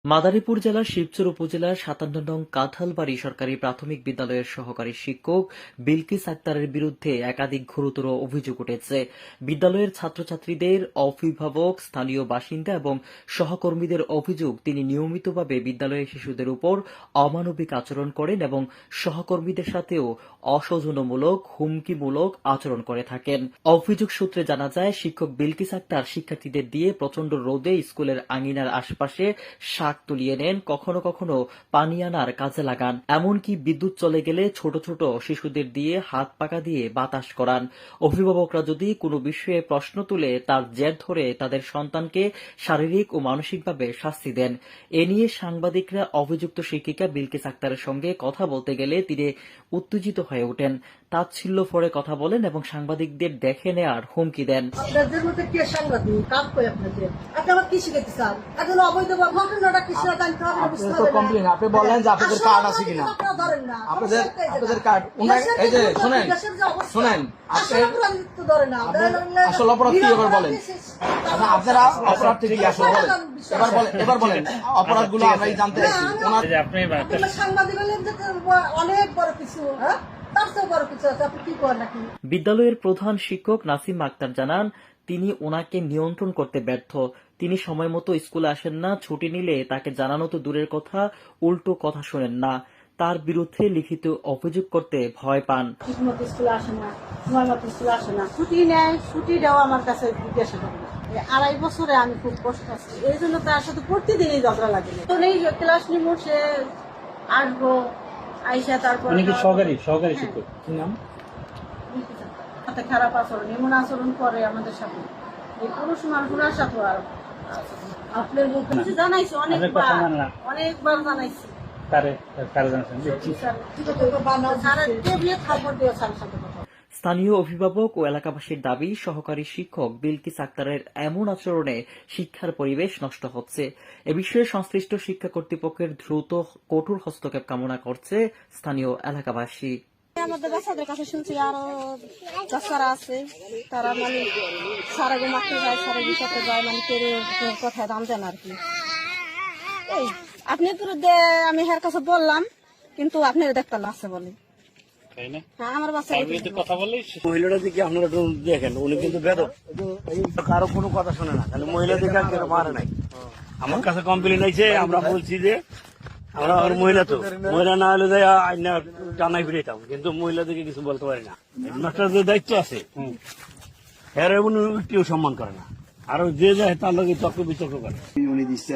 মাদারীপুর জেলার শিবচর উপজেলার ৫৭ নং কাঁঠালবাড়ি সরকারি প্রাথমিক বিদ্যালয়ের সহকারী শিক্ষক বিলকিস আক্তারের বিরুদ্ধে একাধিক গুরুতর অভিযোগ উঠেছে। বিদ্যালয়ের ছাত্রছাত্রীদের, অভিভাবক, স্থানীয় বাসিন্দা এবং সহকর্মীদের অভিযোগ, তিনি নিয়মিতভাবে বিদ্যালয়ের শিশুদের উপর অমানবিক আচরণ করেন এবং সহকর্মীদের সাথেও অসৌজন্যমূলক, হুমকিমূলক আচরণ করে থাকেন। অভিযোগ সূত্রে জানা যায়, শিক্ষক বিলকিস আক্তার শিক্ষার্থীদের দিয়ে প্রচণ্ড রোদে স্কুলের আঙিনার আশপাশে শাক তুলিয়ে নেন, কখনো কখনো পানি আনার কাজে লাগান, এমনকি বিদ্যুৎ চলে গেলে ছোট ছোট শিশুদের দিয়ে হাত পাকা দিয়ে বাতাস করান। অভিভাবকরা যদি কোনো বিষয়ে প্রশ্ন তুলে তার জের ধরে তাদের সন্তানকে শারীরিক ও মানসিকভাবে শাস্তি দেন। এ নিয়ে সাংবাদিকরা অভিযুক্ত শিক্ষিকা বিলকিস আক্তারের সঙ্গে কথা বলতে গেলে তিনি উত্তেজিত হয়ে ওঠেন, তাচ্ছিল্য ভরে কথা বলেন এবং সাংবাদিকদের দেখে নেয়ার হুমকি দেন। আপনাদের মধ্যে কে সাংবাদিক? কাজ করে আপনাদের? আপনি আমার কি শিখাতে চান? এখন অবৈধ ঘটনাটা কি সেটা জানতে হবে, বুঝতে হবে। কমপ্লেইন আপনি বলেন যে আপনাদের কার্ড আছে কিনা, আপনারা ধরেন না। আপনাদের কার্ড এই যে শুনেন আপনি ধরেন না। আসল অপরাধ কি এবার বলেন। আপনারা অপরাধ কি আসল বলেন, এবার বলেন অপরাধগুলো আমরাই জানতে চাইছি। আপনি সাংবাদিক হলেন যে অনেক বড় কিছু, হ্যাঁ তার চেয়ে বড় কিছু আছে, আপনি কি করেন নাকি? বিদ্যালয়ের প্রধান শিক্ষক নাসিম আক্তার জানান, তিনি ওনাকে নিয়ন্ত্রণ করতে ব্যর্থ। তিনি সময় মতো স্কুলে আসেন না, ছুটি নিলে তাকে জানানো তো দূরের কথা, উল্টো কথা শোনেন না। তার বিরুদ্ধে লিখিত অভিযোগ করতে ভয় পান। ঠিকমতো স্কুলে আসে না, সময় মতো স্কুলে আসে না, ছুটি নেয়, ছুটিটাও আমার কাছে জিজ্ঞাসা করে না। ২.৫ বছরে আমি খুব কষ্ট পাচ্ছি, এই জন্য তার সাথে প্রতিদিনই ঝগড়া লাগে। তো এই ক্লাস নিব, সে আসবো, আইসা তারপর সহকারী শিক্ষক কি নাম, সাথে খারাপ আচরণ, এমন আচরণ করে আমাদের সাথে, এই পুরুষ মানুষগুলোর সাথে। আর আপনার মুখে জানাইছি অনেকবার জানাইছি। স্থানীয় অভিভাবক ও এলাকাবাসীর দাবি, সহকারী শিক্ষক বিলকিস আক্তারের এমন আচরণে শিক্ষার পরিবেশ নষ্ট হচ্ছে। এ বিষয়ে সংশ্লিষ্ট শিক্ষা কর্তৃপক্ষের দ্রুত কঠোর হস্তক্ষেপ কামনা করছে স্থানীয় এলাকাবাসী। আমাদের বাচ্চাদের কাছে শুনছি আরো বাচ্চারা আছে, তারা মানে সারাগো মাঠে যায়, সারাগি করতে যায়, মানে পেরে কথায় দাম দেন আর কি। এই আপনি বিরুদ্ধে আমি হের কাছে বললাম, কিন্তু আপনি দেখতে আছে বলে আমার বাচ্চা কথা বললে মহিলাটা দিকে আপনারা দেখেন, উনি কিন্তু বেদক, কারো কোনো কথা শোনে না, খালি মহিলা দিকে কেন মারে নাই। আমার কাছে কমপ্লেন আইছে, আমরা বলছি যে আমরা মহিলা তো মহিলা না হলে আইনা টানাই ফিরেতাম, কিন্তু মহিলা দিকে কিছু বলতে পারি না। হেডমাস্টারদের দায়িত্ব আছে, এর কেউ সম্মান করে না, আর যে যায় তার লগে তর্ক বিতর্ক করে। উনি দিচ্ছে